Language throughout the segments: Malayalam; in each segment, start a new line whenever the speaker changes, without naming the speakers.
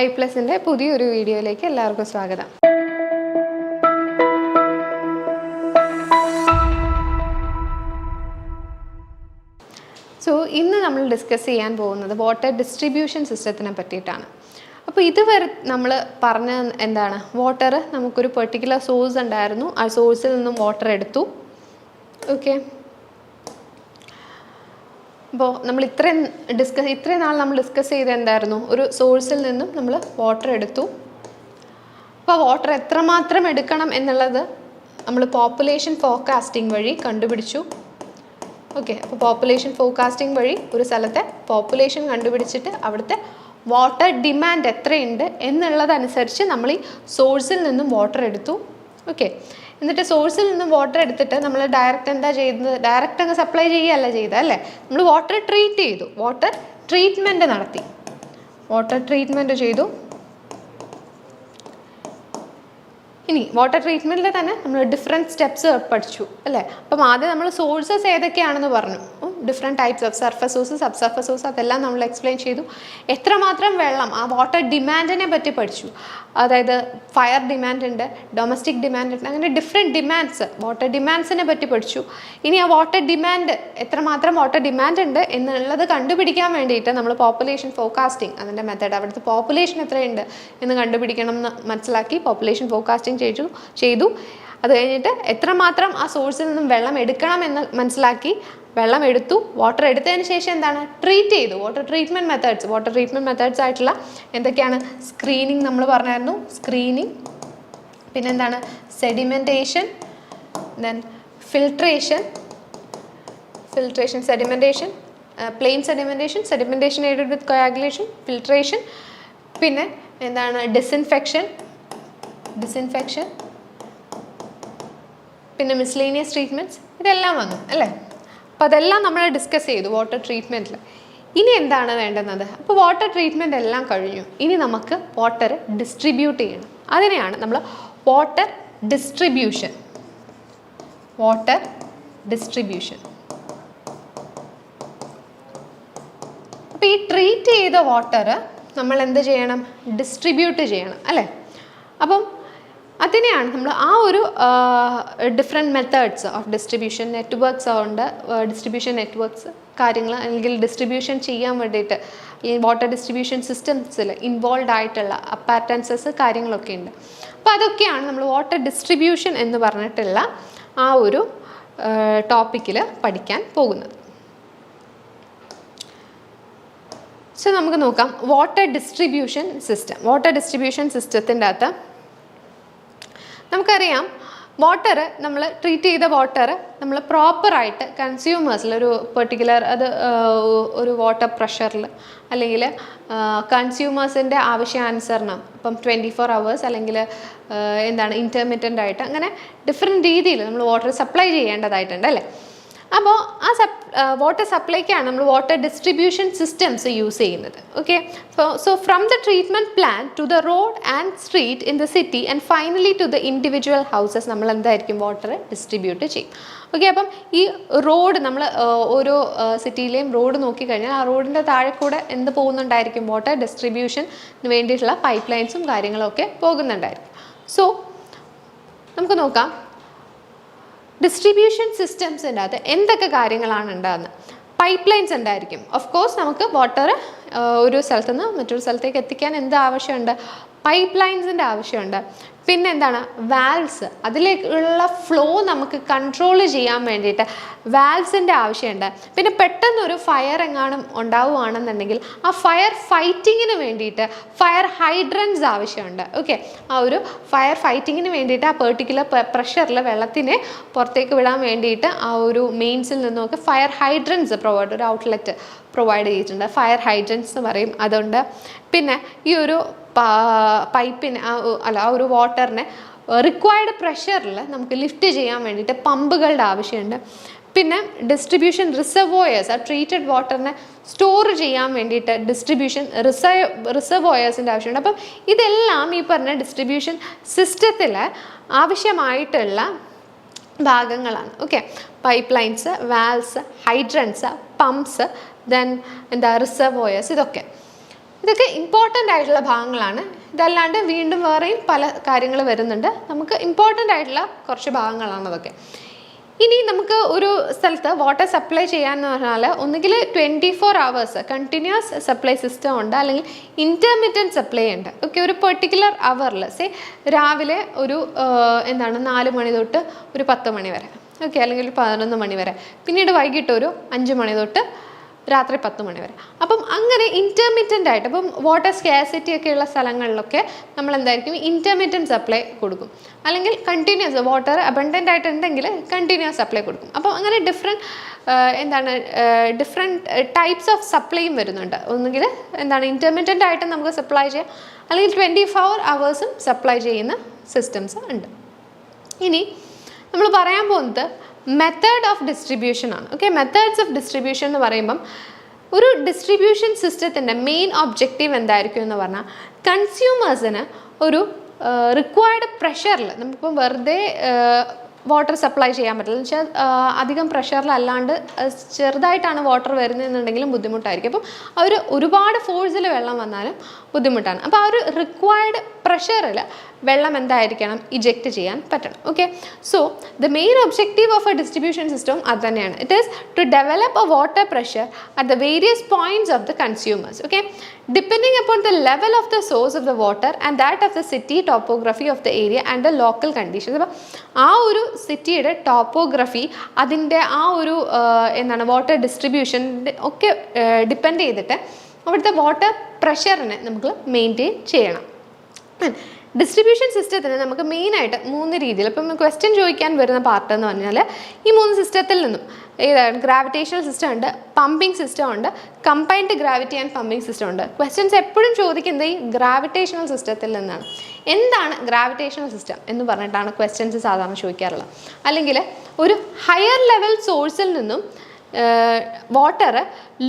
iPlusന്റെ പുതിയൊരു വീഡിയോയിലേക്ക് എല്ലാവർക്കും സ്വാഗതം. സോ ഇന്ന് നമ്മൾ ഡിസ്കസ് ചെയ്യാൻ പോകുന്നത് വാട്ടർ ഡിസ്ട്രിബ്യൂഷൻ സിസ്റ്റത്തിനെ പറ്റിയിട്ടാണ്. അപ്പോൾ ഇതുവരെ നമ്മൾ പറഞ്ഞ എന്താണ്, വാട്ടർ നമുക്കൊരു പെർട്ടിക്കുലർ സോഴ്സ് ഉണ്ടായിരുന്നു, ആ സോഴ്സിൽ നിന്നും വാട്ടർ എടുത്തു. ഓക്കെ, അപ്പോൾ നമ്മൾ ഇത്രയും നാൾ നമ്മൾ ഡിസ്കസ് ചെയ്ത് എന്തായിരുന്നു, ഒരു സോഴ്സിൽ നിന്നും നമ്മൾ വാട്ടർ എടുത്തു. അപ്പോൾ വാട്ടർ എത്രമാത്രം എടുക്കണം എന്നുള്ളത് നമ്മൾ പോപ്പുലേഷൻ ഫോർകാസ്റ്റിംഗ് വഴി കണ്ടുപിടിച്ചു. ഓക്കെ, അപ്പോൾ പോപ്പുലേഷൻ ഫോർകാസ്റ്റിംഗ് വഴി ഒരു സ്ഥലത്തെ പോപ്പുലേഷൻ കണ്ടുപിടിച്ചിട്ട് അവിടുത്തെ വാട്ടർ ഡിമാൻഡ് എത്രയുണ്ട് എന്നുള്ളതനുസരിച്ച് നമ്മൾ ഈ സോഴ്സിൽ നിന്നും വാട്ടർ എടുത്തു. ഓക്കെ, എന്നിട്ട് സോഴ്സിൽ നിന്നും വാട്ടർ എടുത്തിട്ട് നമ്മൾ ഡയറക്റ്റ് എന്താ ചെയ്യുന്നത്, ഡയറക്റ്റ് അങ്ങ് സപ്ലൈ ചെയ്യുകയല്ല ചെയ്തത് അല്ലേ, നമ്മൾ വാട്ടർ ട്രീറ്റ് ചെയ്തു, വാട്ടർ ട്രീറ്റ്മെൻറ്റ് നടത്തി, വാട്ടർ ട്രീറ്റ്മെൻറ്റ് ചെയ്തു. ഇനി വാട്ടർ ട്രീറ്റ്മെൻറ്റിൽ തന്നെ നമ്മൾ ഡിഫറെൻറ്റ് സ്റ്റെപ്സ് പഠിച്ചു അല്ലേ. അപ്പം ആദ്യം നമ്മൾ സോഴ്സസ് ഏതൊക്കെയാണെന്ന് പറഞ്ഞു, different types of surface source, sub surface source, അതെല്ലാം നമ്മൾ എക്സ്പ്ലെയിൻ ചെയ്തു. എത്രമാത്രം വെള്ളം, ആ വാട്ടർ ഡിമാൻഡിനെ പറ്റി പഠിച്ചു. അതായത് ഫയർ ഡിമാൻഡ് ഉണ്ട്, ഡൊമസ്റ്റിക് ഡിമാൻഡ് ഉണ്ട്, അങ്ങനെ ഡിഫറെൻറ്റ് ഡിമാൻഡ്സ്, വാട്ടർ ഡിമാൻഡ്സിനെ പറ്റി പഠിച്ചു. ഇനി ആ വാട്ടർ ഡിമാൻഡ്, എത്രമാത്രം വാട്ടർ ഡിമാൻഡ് ഉണ്ട് എന്നുള്ളത് കണ്ടുപിടിക്കാൻ വേണ്ടിയിട്ട് നമ്മൾ പോപ്പുലേഷൻ ഫോർകാസ്റ്റിംഗ്, അതിൻ്റെ മെത്തേഡ്, അവിടുത്തെ പോപ്പുലേഷൻ എത്രയുണ്ട് എന്ന് കണ്ടുപിടിക്കണം എന്ന് മനസ്സിലാക്കി പോപ്പുലേഷൻ ഫോർകാസ്റ്റിംഗ് ചെയ്തു. അത് കഴിഞ്ഞിട്ട് എത്രമാത്രം ആ സോഴ്സിൽ നിന്നും വെള്ളം എടുക്കണം എന്ന് മനസ്സിലാക്കി വെള്ളം എടുത്തു. വാട്ടർ എടുത്തതിന് ശേഷം എന്താണ്, ട്രീറ്റ് ചെയ്തു. വാട്ടർ ട്രീറ്റ്മെൻറ്റ് മെത്തേഡ്സ് ആയിട്ടുള്ള എന്തൊക്കെയാണ്, സ്ക്രീനിങ് നമ്മൾ പറഞ്ഞായിരുന്നു, സ്ക്രീനിങ്, പിന്നെന്താണ് sedimentation, then filtration, sedimentation, plain sedimentation aided with coagulation, filtration, പിന്നെ എന്താണ് ഡിസിൻഫെക്ഷൻ, പിന്നെ മിസ്ലേനിയസ് ട്രീറ്റ്മെൻറ്റ്സ്, ഇതെല്ലാം വന്നു അല്ലേ. അപ്പോൾ അതെല്ലാം നമ്മൾ ഡിസ്കസ് ചെയ്തു വാട്ടർ ട്രീറ്റ്മെൻറ്റിൽ. ഇനി എന്താണ് വേണ്ടുന്നത്, അപ്പോൾ വാട്ടർ ട്രീറ്റ്മെൻറ്റ് എല്ലാം കഴിഞ്ഞു, ഇനി നമുക്ക് വാട്ടർ ഡിസ്ട്രിബ്യൂട്ട് ചെയ്യണം. അതിനെയാണ് നമ്മൾ വാട്ടർ ഡിസ്ട്രിബ്യൂഷൻ. അപ്പോൾ ഈ ട്രീറ്റ് ചെയ്ത വാട്ടർ നമ്മൾ എന്ത് ചെയ്യണം, ഡിസ്ട്രിബ്യൂട്ട് ചെയ്യണം അല്ലേ. അപ്പം അതിനെയാണ് നമ്മൾ ആ ഒരു different methods of distribution networks ഉണ്ട്, ഡിസ്ട്രിബ്യൂഷൻ നെറ്റ്വർക്ക്സ് കാര്യങ്ങൾ, അല്ലെങ്കിൽ ഡിസ്ട്രിബ്യൂഷൻ ചെയ്യാൻ വേണ്ടിയിട്ട് ഈ വാട്ടർ ഡിസ്ട്രിബ്യൂഷൻ സിസ്റ്റംസിൽ ഇൻവോൾവ് ആയിട്ടുള്ള അപ്പാരറ്റൻസസ് കാര്യങ്ങളൊക്കെ ഉണ്ട്. അപ്പോൾ അതൊക്കെയാണ് നമ്മൾ വാട്ടർ ഡിസ്ട്രിബ്യൂഷൻ എന്ന് പറഞ്ഞിട്ടുള്ള ആ ഒരു ടോപ്പിക്കിൽ പഠിക്കാൻ പോകുന്നത്. സോ നമുക്ക് നോക്കാം വാട്ടർ ഡിസ്ട്രിബ്യൂഷൻ സിസ്റ്റത്തിൻ്റെ അകത്ത് നമുക്കറിയാം, വാട്ടർ നമ്മൾ ട്രീറ്റ് ചെയ്ത വാട്ടർ നമ്മൾ പ്രോപ്പറായിട്ട് കൺസ്യൂമേഴ്സിൽ ഒരു പെർട്ടിക്കുലർ ഒരു വാട്ടർ പ്രഷറിൽ അല്ലെങ്കിൽ കൺസ്യൂമേഴ്സിൻ്റെ ആവശ്യാനുസരണം, ഇപ്പം 24 hours അല്ലെങ്കിൽ എന്താണ് ഇൻറ്റർമിറ്റൻ്റ് ആയിട്ട്, അങ്ങനെ ഡിഫറെൻറ്റ് രീതിയിൽ നമ്മൾ വാട്ടർ സപ്ലൈ ചെയ്യേണ്ടതായിട്ടുണ്ട് അല്ലേ. അപ്പോൾ ആ വാട്ടർ സപ്ലൈക്കാണ് നമ്മൾ വാട്ടർ ഡിസ്ട്രിബ്യൂഷൻ സിസ്റ്റംസ് യൂസ് ചെയ്യുന്നത്. Okay, so from the treatment plant to the road and street in the city and finally to the individual houses നമ്മൾ എന്തായിരിക്കും വാട്ടർ ഡിസ്ട്രിബ്യൂട്ട് ചെയ്യും. ഓക്കെ, അപ്പം ഈ റോഡ് നമ്മൾ ഓരോ സിറ്റിയിലെയും റോഡ് നോക്കിക്കഴിഞ്ഞാൽ ആ റോഡിൻ്റെ താഴെ കൂടെ എന്ത് പോകുന്നുണ്ടായിരിക്കും, വാട്ടർ ഡിസ്ട്രിബ്യൂഷന് വേണ്ടിയിട്ടുള്ള പൈപ്പ് ലൈൻസും കാര്യങ്ങളൊക്കെ പോകുന്നുണ്ടായിരിക്കും. സോ നമുക്ക് നോക്കാം ഡിസ്ട്രിബ്യൂഷൻ സിസ്റ്റംസിൻ്റെ അകത്ത് എന്തൊക്കെ കാര്യങ്ങളാണ് ഉണ്ടാകുന്നത്. പൈപ്പ് ലൈൻസ് ഉണ്ടായിരിക്കും. ഓഫ് കോഴ്സ് നമുക്ക് വാട്ടർ ഒരു സ്ഥലത്ത് നിന്ന് മറ്റൊരു സ്ഥലത്തേക്ക് എത്തിക്കാൻ എന്ത് ആവശ്യമുണ്ട്, പൈപ്പ് ലൈൻസിൻ്റെ ആവശ്യമുണ്ട്. പിന്നെ എന്താണ്, വാൽവ്സ്, അതിലേക്കുള്ള ഫ്ലോ നമുക്ക് കൺട്രോൾ ചെയ്യാൻ വേണ്ടിയിട്ട് വാൽവ്സിൻ്റെ ആവശ്യമുണ്ട്. പിന്നെ പെട്ടെന്നൊരു ഫയർ എങ്ങാനും ഉണ്ടാവുകയാണെന്നുണ്ടെങ്കിൽ ആ ഫയർ ഫൈറ്റിങ്ങിന് വേണ്ടിയിട്ട് ഫയർ ഹൈഡ്രൻസ് ആവശ്യമുണ്ട്. ഓക്കെ, ആ ഒരു ഫയർ ഫൈറ്റിങ്ങിന് വേണ്ടിയിട്ട് ആ പെർട്ടിക്കുലർ പ്രഷറിൽ വെള്ളത്തിനെ പുറത്തേക്ക് വിടാൻ വേണ്ടിയിട്ട് ആ ഒരു മെയിൻസിൽ നിന്നൊക്കെ ഫയർ ഹൈഡ്രൻസ് ഒരു ഔട്ട്ലെറ്റ് പ്രൊവൈഡ് ചെയ്തിട്ടുണ്ട്, ഫയർ ഹൈഡ്രൻസ് എന്ന് പറയും, അതുണ്ട്. പിന്നെ ഈ ഒരു പൈപ്പിന് ആ ഒരു വാട്ടറിനെ റിക്വയർഡ് പ്രഷറിൽ നമുക്ക് ലിഫ്റ്റ് ചെയ്യാൻ വേണ്ടിയിട്ട് പമ്പുകളുടെ ആവശ്യമുണ്ട്. പിന്നെ ഡിസ്ട്രിബ്യൂഷൻ റിസർവോയേഴ്സ്, ആ ട്രീറ്റഡ് വാട്ടറിനെ സ്റ്റോർ ചെയ്യാൻ വേണ്ടിയിട്ട് ഡിസ്ട്രിബ്യൂഷൻ റിസർവോയേഴ്സിൻ്റെ ആവശ്യമുണ്ട്. അപ്പം ഇതെല്ലാം ഈ പറഞ്ഞ ഡിസ്ട്രിബ്യൂഷൻ സിസ്റ്റത്തിൽ ആവശ്യമായിട്ടുള്ള ഭാഗങ്ങളാണ്. Okay, pipe lines, valves, hydrants, pumps, then reservoirs, ഇതൊക്കെ. ഇതൊക്കെ ഇമ്പോർട്ടൻ്റ് ആയിട്ടുള്ള ഭാഗങ്ങളാണ്. ഇതല്ലാണ്ട് വീണ്ടും വേറെയും പല കാര്യങ്ങൾ വരുന്നുണ്ട്. നമുക്ക് ഇമ്പോർട്ടൻ്റ് ആയിട്ടുള്ള കുറച്ച് ഭാഗങ്ങളാണ് അതൊക്കെ. ഇനി നമുക്ക് ഒരു സ്ഥലത്ത് വാട്ടർ സപ്ലൈ ചെയ്യാമെന്ന് പറഞ്ഞാൽ ഒന്നുകിൽ 24 hours കണ്ടിന്യൂസ് സപ്ലൈ സിസ്റ്റം ഉണ്ട്, അല്ലെങ്കിൽ ഇൻ്റർമിറ്റൻറ്റ് സപ്ലൈ ഉണ്ട്. ഓക്കെ, ഒരു പെർട്ടിക്കുലർ അവറിൽ രാവിലെ ഒരു 4 മണി തൊട്ട് ഒരു 10 മണി വരെ, ഓക്കെ, അല്ലെങ്കിൽ ഒരു 11 മണി വരെ, പിന്നീട് വൈകിട്ട് ഒരു 5 മണി തൊട്ട് രാത്രി 10 മണി വരെ. അപ്പം അങ്ങനെ ഇൻ്റർമിറ്റൻ്റ് ആയിട്ട്, അപ്പം വാട്ടർ സ്കാസിറ്റി ഒക്കെ ഉള്ള സ്ഥലങ്ങളിലൊക്കെ നമ്മൾ എന്തായിരിക്കും ഇൻ്റർമിറ്റൻറ്റ് സപ്ലൈ കൊടുക്കും, അല്ലെങ്കിൽ കണ്ടിന്യൂസ് വാട്ടർ അബണ്ടൻ്റ് ആയിട്ടുണ്ടെങ്കിൽ കണ്ടിന്യൂസ് സപ്ലൈ കൊടുക്കും. അപ്പം അങ്ങനെ ഡിഫറെൻറ്റ് ടൈപ്സ് ഓഫ് സപ്ലൈയും വരുന്നുണ്ട്. ഒന്നുകിൽ ഇൻ്റർമിറ്റൻ്റ് ആയിട്ട് നമുക്ക് സപ്ലൈ ചെയ്യാം, അല്ലെങ്കിൽ 24 hours സപ്ലൈ ചെയ്യുന്ന സിസ്റ്റംസ് ഉണ്ട്. ഇനി നമ്മൾ പറയാൻ പോകുന്നത് മെത്തേഡ് ഓഫ് ഡിസ്ട്രിബ്യൂഷൻ ആണ്. ഓക്കെ, മെത്തേഡ്സ് ഓഫ് ഡിസ്ട്രിബ്യൂഷൻ എന്ന് പറയുമ്പം ഒരു ഡിസ്ട്രിബ്യൂഷൻ സിസ്റ്റത്തിൻ്റെ മെയിൻ ഒബ്ജക്റ്റീവ് എന്തായിരിക്കും എന്ന് പറഞ്ഞാൽ കൺസ്യൂമേഴ്സിന് ഒരു റിക്വയർഡ് പ്രഷറിൽ, നമുക്കിപ്പം വെറുതെ വാട്ടർ സപ്ലൈ ചെയ്യാൻ പറ്റില്ല എന്ന് വെച്ചാൽ അധികം പ്രഷറിലല്ലാണ്ട് ചെറുതായിട്ടാണ് വാട്ടർ വരുന്നതെന്നുണ്ടെങ്കിലും ബുദ്ധിമുട്ടായിരിക്കും. അപ്പം അവർ ഒരുപാട് ഫോഴ്സിൽ വെള്ളം വന്നാലും ബുദ്ധിമുട്ടാണ്. അപ്പോൾ ആ ഒരു റിക്വയർഡ് പ്രഷറിൽ വെള്ളം എന്തായിരിക്കണം ഇജക്റ്റ് ചെയ്യാൻ പറ്റണം. Okay, so the main objective of a distribution system അത് തന്നെയാണ്. It is to develop a water pressure at the various points of the consumers. Okay, depending upon the level of the source of the water and that of the city topography of the area and the local conditions. അപ്പോൾ ആ ഒരു സിറ്റിയുടെ ടോപ്പോഗ്രഫി, അതിൻ്റെ ആ ഒരു വാട്ടർ ഡിസ്ട്രിബ്യൂഷൻ്റെ ഒക്കെ ഡിപ്പെൻഡ് ചെയ്തിട്ട് അവിടുത്തെ വാട്ടർ പ്രഷറിനെ നമുക്ക് മെയിൻറ്റെയിൻ ചെയ്യണം. ഡിസ്ട്രിബ്യൂഷൻ സിസ്റ്റത്തിന് നമുക്ക് മെയിനായിട്ട് 3 രീതിയിൽ, ഇപ്പം ക്വസ്റ്റ്യൻ ചോദിക്കാൻ വരുന്ന പാർട്ട് എന്ന് പറഞ്ഞാൽ ഈ 3 സിസ്റ്റത്തിൽ നിന്നും ഏതാണ് ഗ്രാവിറ്റേഷണൽ സിസ്റ്റം ഉണ്ട്, പമ്പിംഗ് സിസ്റ്റം ഉണ്ട്, combined gravity and pumping system ഉണ്ട്. ക്വസ്റ്റ്യൻസ് എപ്പോഴും ചോദിക്കുന്നത് ഈ ഗ്രാവിറ്റേഷണൽ സിസ്റ്റത്തിൽ നിന്നാണ്. എന്താണ് ഗ്രാവിറ്റേഷണൽ സിസ്റ്റം എന്ന് പറഞ്ഞിട്ടാണ് ക്വസ്റ്റ്യൻസ് സാധാരണ ചോദിക്കാറുള്ളത്. അല്ലെങ്കിൽ ഒരു ഹയർ ലെവൽ സോഴ്സിൽ നിന്നും വാട്ടർ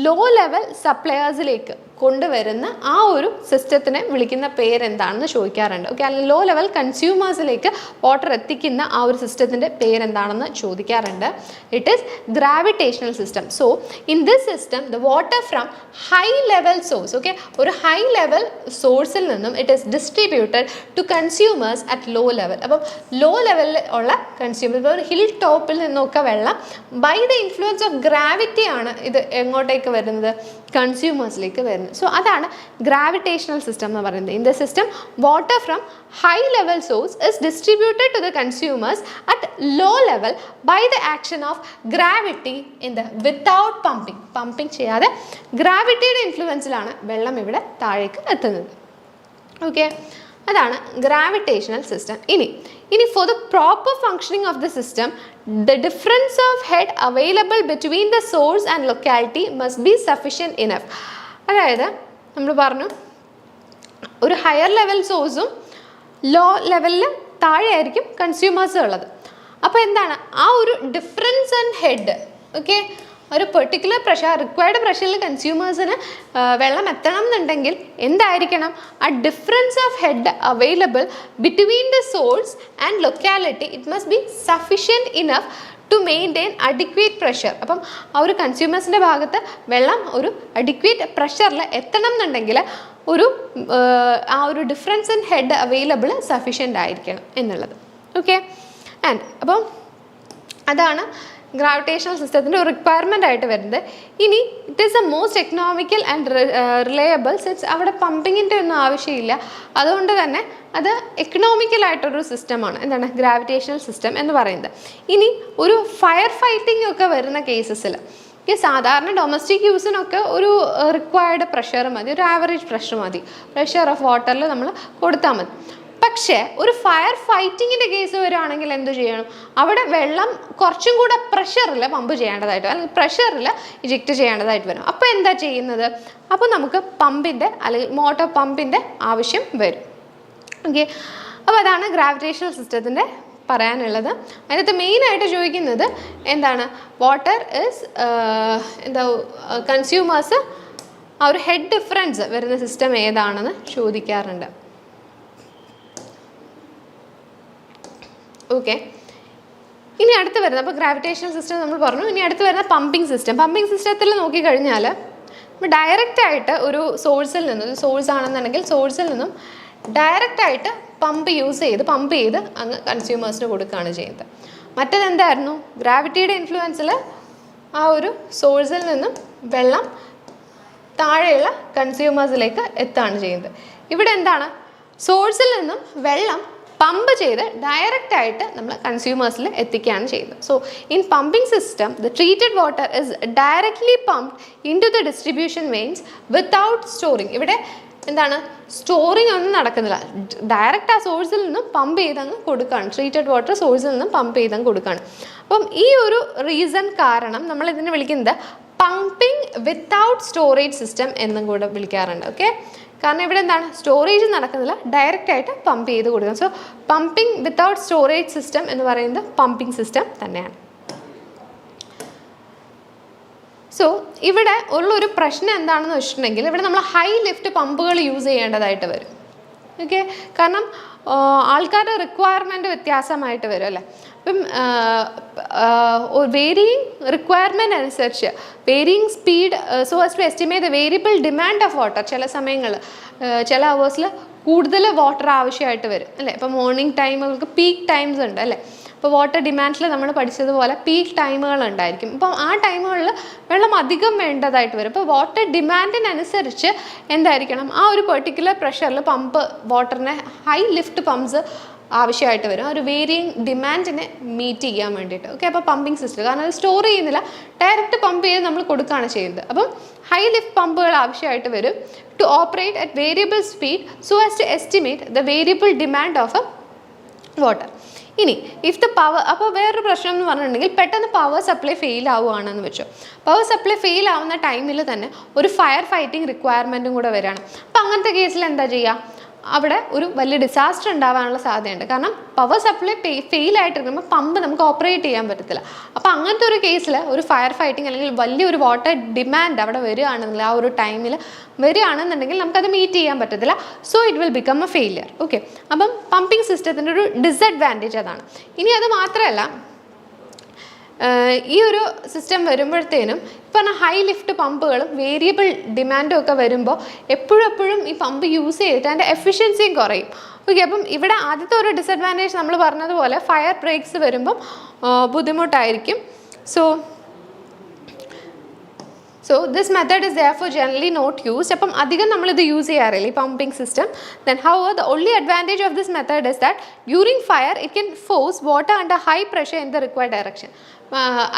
ലോ ലെവൽ സപ്ലയേഴ്സിലേക്ക് കൊണ്ടുവരുന്ന ആ ഒരു സിസ്റ്റത്തിനെ വിളിക്കുന്ന പേരെന്താണെന്ന് ചോദിക്കാറുണ്ട്. ഓക്കെ, അല്ലെങ്കിൽ ലോ ലെവൽ കൺസ്യൂമേഴ്സിലേക്ക് വാട്ടർ എത്തിക്കുന്ന ആ ഒരു സിസ്റ്റത്തിൻ്റെ പേരെന്താണെന്ന് ചോദിക്കാറുണ്ട്. It is gravitational system. So in this system the water from high level source, okay, ഒരു ഹൈ ലെവൽ സോഴ്സിൽ നിന്നും it is distributed to consumers at low level. അപ്പം ലോ ലെവലിൽ ഉള്ള കൺസ്യൂമേഴ്സ്, ഇപ്പോൾ ഒരു ഹിൽ ടോപ്പിൽ നിന്നൊക്കെ വെള്ളം by the influence of gravity ആണ് ഇത് എങ്ങോട്ടേക്ക് വരുന്നത്, കൺസ്യൂമേഴ്സിലേക്ക് വരുന്നത്. സോ അതാണ് ഗ്രാവിറ്റേഷണൽ സിസ്റ്റം എന്ന് പറയുന്നത്. In the system water from high level source is distributed to the consumers at low level by the action of gravity in the without pumping ചെയ്യാതെ ഗ്രാവിറ്റിയുടെ ഇൻഫ്ലുവൻസിലാണ് വെള്ളം ഇവിടെ താഴേക്ക് എത്തുന്നത്. ഓക്കെ, അതാണ് ഗ്രാവിറ്റേഷണൽ സിസ്റ്റം. ഇനി for the proper functioning of the system the difference of head available between the source and locality must be sufficient enough. അതായത് നമ്മൾ പറഞ്ഞു ഒരു ഹയർ ലെവൽ സോഴ്സും ലോ ലെവലിൽ താഴെയായിരിക്കും കൺസ്യൂമേഴ്സ് ഉള്ളത്. അപ്പോൾ എന്താണ് ആ ഒരു ഡിഫറൻസ് ആൻഡ് ഹെഡ്, ഓക്കെ, ഒരു പെർട്ടിക്കുലർ പ്രഷർ, റിക്വയർഡ് പ്രഷറിൽ കൺസ്യൂമേഴ്സിന് വെള്ളം എത്തണം എന്നുണ്ടെങ്കിൽ എന്തായിരിക്കണം, ആ difference of head available between the source and locality it must be sufficient enough to maintain adequate pressure. അപ്പം ആ ഒരു കൺസ്യൂമേഴ്സിൻ്റെ ഭാഗത്ത് വെള്ളം ഒരു അഡിക്വേറ്റ് പ്രഷറിൽ എത്തണം എന്നുണ്ടെങ്കിൽ ആ ഒരു difference in head available sufficient ആയിരിക്കണം എന്നുള്ളത്. ഓക്കെ, ആൻഡ് അപ്പം അതാണ് ഗ്രാവിറ്റേഷണൽ സിസ്റ്റത്തിൻ്റെ ഒരു റിക്വയർമെൻ്റ് ആയിട്ട് വരുന്നത്. ഇനി it is A most economical and reliable since അവിടെ പമ്പിങ്ങിൻ്റെ ഒന്നും ആവശ്യമില്ല. അതുകൊണ്ട് തന്നെ അത് എക്കണോമിക്കലായിട്ടൊരു സിസ്റ്റമാണ് എന്താണ് ഗ്രാവിറ്റേഷണൽ സിസ്റ്റം എന്ന് പറയുന്നത്. ഇനി ഒരു ഫയർ ഫൈറ്റിംഗ് ഒക്കെ വരുന്ന കേസസിൽ സാധാരണ ഡൊമസ്റ്റിക് യൂസിനൊക്കെ ഒരു റിക്വയർഡ് പ്രഷർ മതി, ഒരു ആവറേജ് പ്രഷർ മതി, പ്രഷർ ഓഫ് വാട്ടറിൽ നമ്മൾ കൊടുത്താൽ മതി. പക്ഷേ ഒരു ഫയർ ഫൈറ്റിങ്ങിൻ്റെ കേസ് വരുവാണെങ്കിൽ എന്ത് ചെയ്യണം, അവിടെ വെള്ളം കുറച്ചും കൂടെ പ്രഷറിൽ പമ്പ് ചെയ്യേണ്ടതായിട്ട് അല്ലെങ്കിൽ പ്രഷറിൽ ഇജക്റ്റ് ചെയ്യേണ്ടതായിട്ട് വരും. അപ്പോൾ എന്താ ചെയ്യുന്നത്, അപ്പോൾ നമുക്ക് പമ്പിൻ്റെ അല്ലെങ്കിൽ മോട്ടോർ പമ്പിൻ്റെ ആവശ്യം വരും. ഓക്കെ, അപ്പോൾ അതാണ് ഗ്രാവിറ്റേഷണൽ സിസ്റ്റത്തിൻ്റെ പറയാനുള്ളത്. അതിനകത്ത് മെയിനായിട്ട് ചോദിക്കുന്നത് എന്താണ്, വാട്ടർ ഇസ് കൺസ്യൂമേഴ്സ് ആ ഒരു ഹെഡ് ഡിഫറൻസ് വരുന്ന സിസ്റ്റം ഏതാണെന്ന് ചോദിക്കാറുണ്ട്. ഓക്കെ, ഇനി അടുത്ത് വരുന്നത്, അപ്പോൾ ഗ്രാവിറ്റേഷണൽ സിസ്റ്റം നമ്മൾ പറഞ്ഞു. ഇനി അടുത്ത് വരുന്ന പമ്പിംഗ് സിസ്റ്റം. പമ്പിംഗ് സിസ്റ്റത്തിൽ നോക്കിക്കഴിഞ്ഞാൽ ഡയറക്റ്റായിട്ട് ഒരു സോഴ്സിൽ നിന്നും, സോഴ്സ് ആണെന്നുണ്ടെങ്കിൽ സോഴ്സിൽ നിന്നും ഡയറക്റ്റായിട്ട് പമ്പ് ചെയ്ത് അങ്ങ് കൺസ്യൂമേഴ്സിന് കൊടുക്കുകയാണ് ചെയ്യുന്നത്. മറ്റേതെന്തായിരുന്നു, ഗ്രാവിറ്റിയുടെ ഇൻഫ്ലുവൻസിൽ ആ ഒരു സോഴ്സിൽ നിന്നും വെള്ളം താഴെയുള്ള കൺസ്യൂമേഴ്സിലേക്ക് എത്തുകയാണ് ചെയ്യുന്നത്. ഇവിടെ എന്താണ്, സോഴ്സിൽ നിന്നും വെള്ളം പമ്പ് ചെയ്ത് ഡയറക്റ്റായിട്ട് നമ്മൾ കൺസ്യൂമേഴ്സിൽ എത്തിക്കുകയാണ് ചെയ്യുന്നത്. So in pumping system the treated water is directly pumped into the distribution veins without storing. ഇവിടെ എന്താണ്, സ്റ്റോറിങ് ഒന്നും നടക്കുന്നില്ല, ഡയറക്റ്റ് ആ സോഴ്സിൽ നിന്നും പമ്പ് ചെയ്തങ്ങ് കൊടുക്കുകയാണ്. ട്രീറ്റഡ് വാട്ടർ സോഴ്സിൽ നിന്നും പമ്പ് ചെയ്തങ്ങ് കൊടുക്കുകയാണ്. അപ്പം ഈ ഒരു റീസൺ കാരണം നമ്മൾ ഇതിനെ വിളിക്കുന്നത് പമ്പിങ് വിത്തൗട്ട് സ്റ്റോറേജ് സിസ്റ്റം എന്നും കൂടെ വിളിക്കാറുണ്ട്. ഓക്കെ, കാരണം ഇവിടെ എന്താണ്, സ്റ്റോറേജ് നടക്കുന്നില്ല, ഡയറക്റ്റായിട്ട് പമ്പ് ചെയ്ത് കൊടുക്കുക. So pumping without storage system എന്ന് പറയുന്നത് പമ്പിങ് സിസ്റ്റം തന്നെയാണ്. സോ ഇവിടെ ഉള്ളൊരു പ്രശ്നം എന്താണെന്ന് വെച്ചിട്ടുണ്ടെങ്കിൽ ഇവിടെ നമ്മൾ ഹൈ ലിഫ്റ്റ് പമ്പുകൾ യൂസ് ചെയ്യേണ്ടതായിട്ട് വരും. ഓക്കെ, കാരണം ആൾക്കാരുടെ റിക്വയർമെൻറ്റ് വ്യത്യാസമായിട്ട് വരും അല്ലേ. അപ്പം വേരിയിങ് റിക്വയർമെൻറ്റ് അനുസരിച്ച് varying speed so as to estimate the variable demand of water. ചില സമയങ്ങൾ ചില അവേഴ്സിൽ കൂടുതൽ വാട്ടർ ആവശ്യമായിട്ട് വരും അല്ലേ. ഇപ്പോൾ മോർണിംഗ് ടൈമുകൾക്ക് പീക്ക് ടൈംസ് ഉണ്ട് അല്ലേ. ഇപ്പോൾ വാട്ടർ ഡിമാൻഡിൽ നമ്മൾ പഠിച്ചതുപോലെ പീക്ക് ടൈമുകൾ ഉണ്ടായിരിക്കും. ഇപ്പം ആ ടൈമുകളിൽ വെള്ളം അധികം വേണ്ടതായിട്ട് വരും. ഇപ്പോൾ വാട്ടർ ഡിമാൻഡിനനുസരിച്ച് എന്തായിരിക്കണം, ആ ഒരു പെർട്ടിക്കുലർ പ്രഷറിൽ പമ്പ് വാട്ടറിനെ ഹൈ ലിഫ്റ്റ് പമ്പ്സ് ആവശ്യമായിട്ട് വരും, ആ ഒരു വേരിയിങ് ഡിമാൻഡിനെ മീറ്റ് ചെയ്യാൻ വേണ്ടിയിട്ട്. ഓക്കെ, അപ്പോൾ പമ്പിങ് സിസ്റ്റം, കാരണം അത് സ്റ്റോർ ചെയ്യുന്നില്ല, ഡയറക്റ്റ് പമ്പ് ചെയ്ത് നമ്മൾ കൊടുക്കുകയാണ് ചെയ്യുന്നത്. അപ്പം ഹൈ ലിഫ്റ്റ് പമ്പുകൾ ആവശ്യമായിട്ട് വരും to operate at variable speed so as to estimate the variable demand of a water. ഇനി ഇഫ് ദ പവർ, അപ്പോൾ വേറൊരു പ്രശ്നം എന്ന് പറഞ്ഞിട്ടുണ്ടെങ്കിൽ പെട്ടെന്ന് പവർ സപ്ലൈ ഫെയിൽ ആവുകയാണെന്ന് വെച്ചോ. പവർ സപ്ലൈ ഫെയിൽ ആവുന്ന ടൈമിൽ തന്നെ ഒരു ഫയർ ഫൈറ്റിംഗ് റിക്വയർമെൻറ്റും കൂടെ വരികയാണ്. അപ്പോൾ അങ്ങനത്തെ കേസിൽ എന്താ ചെയ്യുക, അവിടെ ഒരു വലിയ ഡിസാസ്റ്റർ ഉണ്ടാവാനുള്ള സാധ്യതയുണ്ട്. കാരണം പവർ സപ്ലൈ ഫെയിൽ ആയിട്ടിരിക്കുമ്പോൾ പമ്പ് നമുക്ക് ഓപ്പറേറ്റ് ചെയ്യാൻ പറ്റത്തില്ല. അപ്പോൾ അങ്ങനത്തെ ഒരു കേസിൽ ഒരു ഫയർ ഫൈറ്റിംഗ് അല്ലെങ്കിൽ വലിയൊരു വാട്ടർ ഡിമാൻഡ് അവിടെ വരികയാണെന്നുണ്ടെങ്കിൽ, ആ ഒരു ടൈമിൽ വരികയാണെന്നുണ്ടെങ്കിൽ നമുക്കത് മീറ്റ് ചെയ്യാൻ പറ്റത്തില്ല. So it will become A failure. Okay, അപ്പം പമ്പിംഗ് സിസ്റ്റത്തിൻ്റെ ഒരു ഡിസഡ്വാൻറ്റേജ് അതാണ്. ഇനി അത് മാത്രമല്ല, ഈ ഒരു സിസ്റ്റം വരുമ്പോഴത്തേനും ഇപ്പം ഹൈ ലിഫ്റ്റ് പമ്പുകളും വേരിയബിൾ ഡിമാൻഡും ഒക്കെ വരുമ്പോൾ എപ്പോഴും ഈ പമ്പ് യൂസ് ചെയ്തിട്ട് അതിൻ്റെ എഫിഷ്യൻസിയും കുറയും. ഓക്കെ, അപ്പം ഇവിടെ ആദ്യത്തെ ഒരു ഡിസഡ്വാൻറ്റേജ് നമ്മൾ പറഞ്ഞതുപോലെ ഫയർ ബ്രേക്സ് വരുമ്പം ബുദ്ധിമുട്ടായിരിക്കും. So this method is therefore generally not used. അപ്പം അധികം നമ്മളിത് യൂസ് ചെയ്യാറില്ല ഈ pumping system. Then however the only advantage of this method is that during fire it can force water under high pressure in the required direction.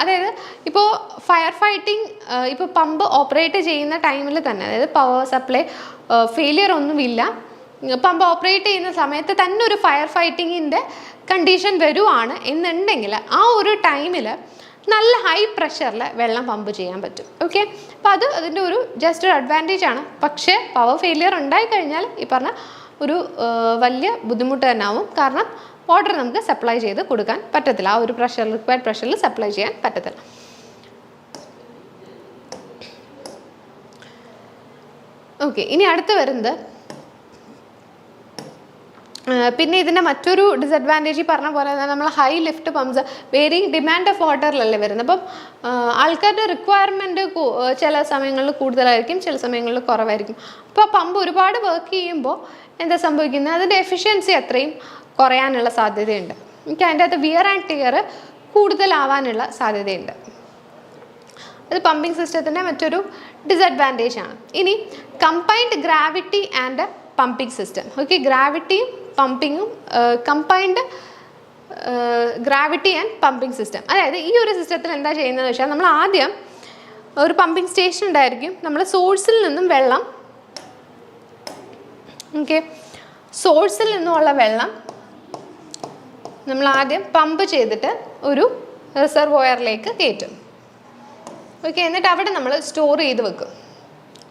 അതായത് ഇപ്പോൾ ഫയർ ഫൈറ്റിംഗ് ഇപ്പോൾ പമ്പ് ഓപ്പറേറ്റ് ചെയ്യുന്ന ടൈമിൽ തന്നെ, അതായത് പവർ സപ്ലൈ ഫെയിലിയർ ഒന്നുമില്ല, പമ്പ് ഓപ്പറേറ്റ് ചെയ്യുന്ന സമയത്ത് തന്നെ ഒരു ഫയർ ഫൈറ്റിങ്ങിൻ്റെ കണ്ടീഷൻ വരുവാണ് എന്നുണ്ടെങ്കിൽ ആ ഒരു ടൈമിൽ നല്ല ഹൈ പ്രഷറിൽ വെള്ളം പമ്പ് ചെയ്യാൻ പറ്റും. ഓക്കെ, അപ്പോൾ അതിൻ്റെ ഒരു ജസ്റ്റ് ഒരു അഡ്വാൻറ്റേജ് ആണ്. പക്ഷേ പവർ ഫെയിലിയർ ഉണ്ടായിക്കഴിഞ്ഞാൽ ഈ പറഞ്ഞ ഒരു വലിയ ബുദ്ധിമുട്ട് തന്നെ ആവും. കാരണം വാട്ടർ നമുക്ക് സപ്ലൈ ചെയ്ത് കൊടുക്കാൻ പറ്റത്തില്ല, ആ ഒരു പ്രഷർ റിക്വയർഡ് പ്രഷറിൽ സപ്ലൈ ചെയ്യാൻ പറ്റത്തില്ല. ഓക്കെ, ഇനി അടുത്ത് വരുന്നത് പിന്നെ ഇതിൻ്റെ മറ്റൊരു ഡിസഡ്വാൻറ്റേജ് പറഞ്ഞ പോലെ തന്നെ നമ്മൾ high lift pumps varying demand of വാട്ടറിലല്ലേ വരുന്നത്. അപ്പം ആൾക്കാരുടെ റിക്വയർമെൻറ്റ് ചില സമയങ്ങളിൽ കൂടുതലായിരിക്കും, ചില സമയങ്ങളിൽ കുറവായിരിക്കും. അപ്പോൾ പമ്പ് ഒരുപാട് വർക്ക് ചെയ്യുമ്പോൾ എന്താ സംഭവിക്കുന്നത്, അതിൻ്റെ എഫിഷ്യൻസി അത്രയും കുറയാനുള്ള സാധ്യതയുണ്ട്. എനിക്ക് അതിൻ്റെ അകത്ത് വിയർ ആൻഡ് ടിയർ കൂടുതലാവാനുള്ള സാധ്യതയുണ്ട്. അത് പമ്പിംഗ് സിസ്റ്റത്തിൻ്റെ മറ്റൊരു ഡിസഡ്വാൻറ്റേജ് ആണ്. ഇനി combined gravity and pumping system. Okay, ഗ്രാവിറ്റിയും പമ്പിങ്ങും combined gravity and pumping system. അതായത് ഈ ഒരു സിസ്റ്റത്തിൽ എന്താ ചെയ്യുന്നതെന്ന് വെച്ചാൽ, നമ്മൾ ആദ്യം ഒരു പമ്പിംഗ് സ്റ്റേഷൻ ഉണ്ടായിരിക്കും, നമ്മൾ സോഴ്സിൽ നിന്നും വെള്ളം, ഓക്കെ, സോഴ്സിൽ നിന്നുമുള്ള വെള്ളം നമ്മൾ ആദ്യം പമ്പ് ചെയ്തിട്ട് ഒരു റിസർവോയറിലേക്ക് കയറ്റും. ഓക്കെ, എന്നിട്ട് അവിടെ നമ്മൾ സ്റ്റോർ ചെയ്ത് വെക്കും,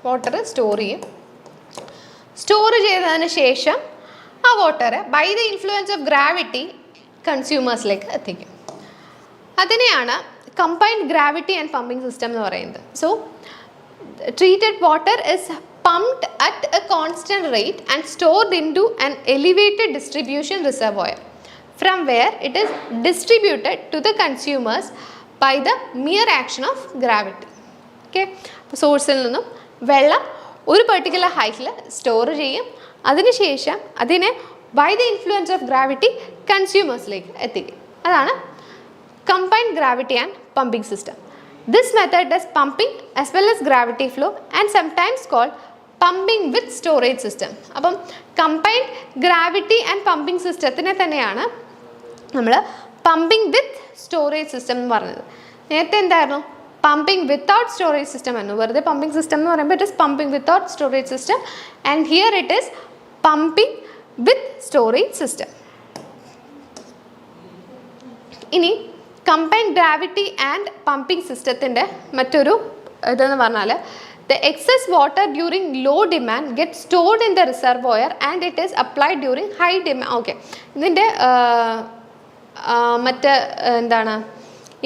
വാട്ടർ സ്റ്റോർ ചെയ്യും. സ്റ്റോർ ചെയ്തതിന് ശേഷം ആ water by the influence of gravity കൺസ്യൂമേഴ്സിലേക്ക് എത്തിക്കും. അതിനെയാണ് combined gravity and pumping system എന്ന് പറയുന്നത്. So treated water is pumped at a constant rate and stored into an elevated distribution reservoir from where it is distributed to the consumers by the mere action of gravity. Okay, സോഴ്സിൽ നിന്നും വെള്ളം ഒരു പെർട്ടിക്കുലർ ഹൈറ്റിൽ സ്റ്റോർ ചെയ്യും, അതിനുശേഷം അതിനെ by the influence of gravity കൺസ്യൂമേഴ്സിലേക്ക് എത്തിക്കും. അതാണ് combined gravity and pumping system. This method does pumping as well as gravity flow and sometimes called pumping with storage system. അപ്പം കമ്പൈൻഡ് ഗ്രാവിറ്റി ആൻഡ് പമ്പിംഗ് സിസ്റ്റത്തിനെ തന്നെയാണ് നമ്മൾ പമ്പിംഗ് വിത്ത് സ്റ്റോറേജ് സിസ്റ്റം എന്ന് പറഞ്ഞത്. നേരത്തെ എന്തായിരുന്നു? പമ്പിംഗ് വിത്തൗട്ട് സ്റ്റോറേജ് സിസ്റ്റം ആയിരുന്നു. വെറുതെ പമ്പിംഗ് സിസ്റ്റം എന്ന് പറയുമ്പോൾ it is pumping without storage system and here it is pumping with storage system. ഇനി കമ്പൈൻഡ് ഗ്രാവിറ്റി ആൻഡ് പമ്പിംഗ് സിസ്റ്റത്തിൻ്റെ മറ്റൊരു ഇതെന്ന് പറഞ്ഞാൽ the excess water during low demand gets stored in the reservoir and it is applied during high demand. Okay, ഇതിൻ്റെ മറ്റ് എന്താണ്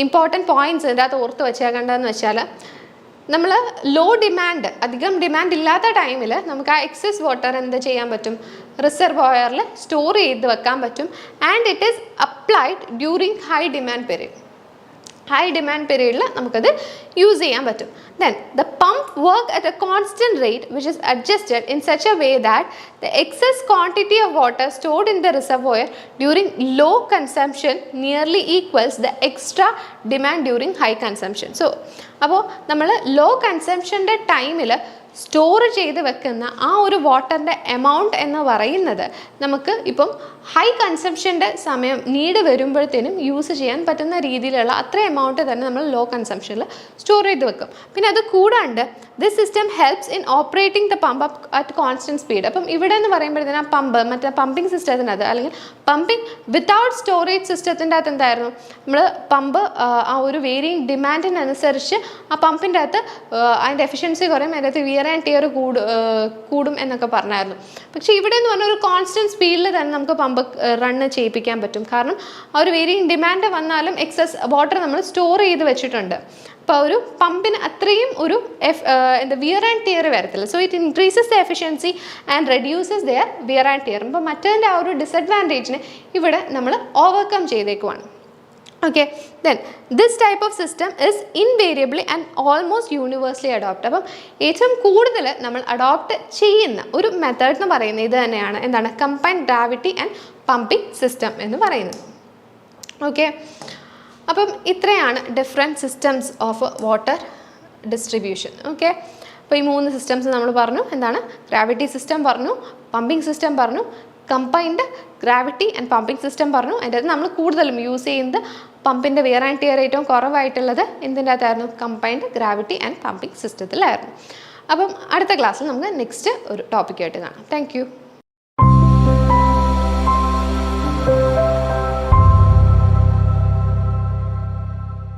ഇമ്പോർട്ടൻറ്റ് പോയിൻറ്റ്സ് ഇതിൻ്റെ അകത്ത് ഓർത്ത് വെച്ചേക്കേണ്ടതെന്ന് വെച്ചാൽ, നമ്മൾ ലോ ഡിമാൻഡ്, അധികം ഡിമാൻഡ് ഇല്ലാത്ത ടൈമിൽ നമുക്ക് ആ എക്സസ് വാട്ടർ എന്ത് ചെയ്യാൻ പറ്റും? റിസർവോയറിൽ സ്റ്റോർ ചെയ്ത് വെക്കാൻ പറ്റും. And it is applied during high demand period. High demand പീരീഡിൽ നമുക്കത് യൂസ് ചെയ്യാൻ പറ്റും. Then the pump work at a constant rate which is adjusted in such a way that the excess quantity of water stored in the reservoir during low consumption nearly equals the extra demand during high consumption. So അപ്പോൾ നമ്മൾ ലോ കൺസംഷൻ്റെ ടൈമിൽ സ്റ്റോർ ചെയ്ത് വെക്കുന്ന ആ ഒരു വാട്ടറിൻ്റെ എമൗണ്ട് എന്ന് പറയുന്നത് നമുക്ക് ഇപ്പം ഹൈ കൺസംഷൻ്റെ സമയം നീഡ് വരുമ്പോഴത്തേനും യൂസ് ചെയ്യാൻ പറ്റുന്ന രീതിയിലുള്ള അത്ര എമൗണ്ട് തന്നെ നമ്മൾ ലോ കൺസംഷനിൽ സ്റ്റോർ ചെയ്ത് വെക്കും. പിന്നെ അത് കൂടാണ്ട് this system helps in operating the pump at constant speed. അപ്പം ഇവിടെ എന്ന് പറയുമ്പോഴത്തേനും ആ പമ്പ് മറ്റേ പമ്പിംഗ് സിസ്റ്റത്തിനകത്ത് അല്ലെങ്കിൽ പമ്പിംഗ് വിത്തൗട്ട് സ്റ്റോറേജ് സിസ്റ്റത്തിൻ്റെ അകത്ത് എന്തായിരുന്നു? നമ്മൾ പമ്പ് ആ ഒരു വേരിയിങ് ഡിമാൻഡിനനുസരിച്ച് ആ പമ്പിൻ്റെ അകത്ത് അതിൻ്റെ എഫിഷ്യൻസി കുറയും, അതിൻ്റെ അകത്ത് വിയർ ആൻഡ് ടിയർ കൂടും എന്നൊക്കെ പറഞ്ഞായിരുന്നു. പക്ഷേ ഇവിടെ എന്ന് പറഞ്ഞാൽ ഒരു കോൺസ്റ്റൻറ്റ് സ്പീഡിൽ തന്നെ നമുക്ക് പമ്പ് റണ്ണ് ചെയ്യിപ്പിക്കാൻ പറ്റും. കാരണം ആ ഒരു വേരിയിങ് ഡിമാൻഡ് വന്നാലും എക്സസ് വാട്ടർ നമ്മൾ സ്റ്റോർ ചെയ്ത് വെച്ചിട്ടുണ്ട്. അപ്പോൾ ഒരു പമ്പിന് അത്രയും ഒരു വിയർ ആൻഡ് ടിയർ വരത്തില്ല. So it increases the efficiency and reduces their wear and tear. അപ്പോൾ മറ്റതിൻ്റെ ആ ഒരു ഡിസഡ്വാൻറ്റേജിനെ ഇവിടെ നമ്മൾ ഓവർകം ചെയ്തേക്കുവാണ്. Okay, then this type of system is invariably and almost universally adopted. അപ്പം ഏറ്റവും കൂടുതൽ നമ്മൾ അഡോപ്റ്റ് ചെയ്യുന്ന ഒരു മെത്തേഡ് എന്ന് പറയുന്നത് ഇത് തന്നെയാണ്. എന്താണ്? Combined gravity and pumping system എന്ന് പറയുന്നത്. ഓക്കെ, അപ്പം ഇത്രയാണ് different systems of water distribution. Okay, അപ്പോൾ ഈ 3 സിസ്റ്റംസ് നമ്മൾ പറഞ്ഞു. എന്താണ്? ഗ്രാവിറ്റി സിസ്റ്റം പറഞ്ഞു, പമ്പിംഗ് സിസ്റ്റം പറഞ്ഞു, combined gravity and pumping system പറഞ്ഞു. അതിൻ്റെ അത് നമ്മൾ കൂടുതലും യൂസ് ചെയ്യുന്നത് പമ്പിൻ്റെ വിയർ ആൻഡ് ടിയർ ഏറ്റവും കുറവായിട്ടുള്ളത് എന്തിൻ്റെ അകത്തായിരുന്നു? കമ്പൈൻഡ് ഗ്രാവിറ്റി ആൻഡ് പമ്പിംഗ് സിസ്റ്റത്തിലായിരുന്നു. അപ്പം അടുത്ത ക്ലാസ്സിൽ നമുക്ക് നെക്സ്റ്റ് ഒരു ടോപ്പിക്കായിട്ട് കാണാം. Thank U.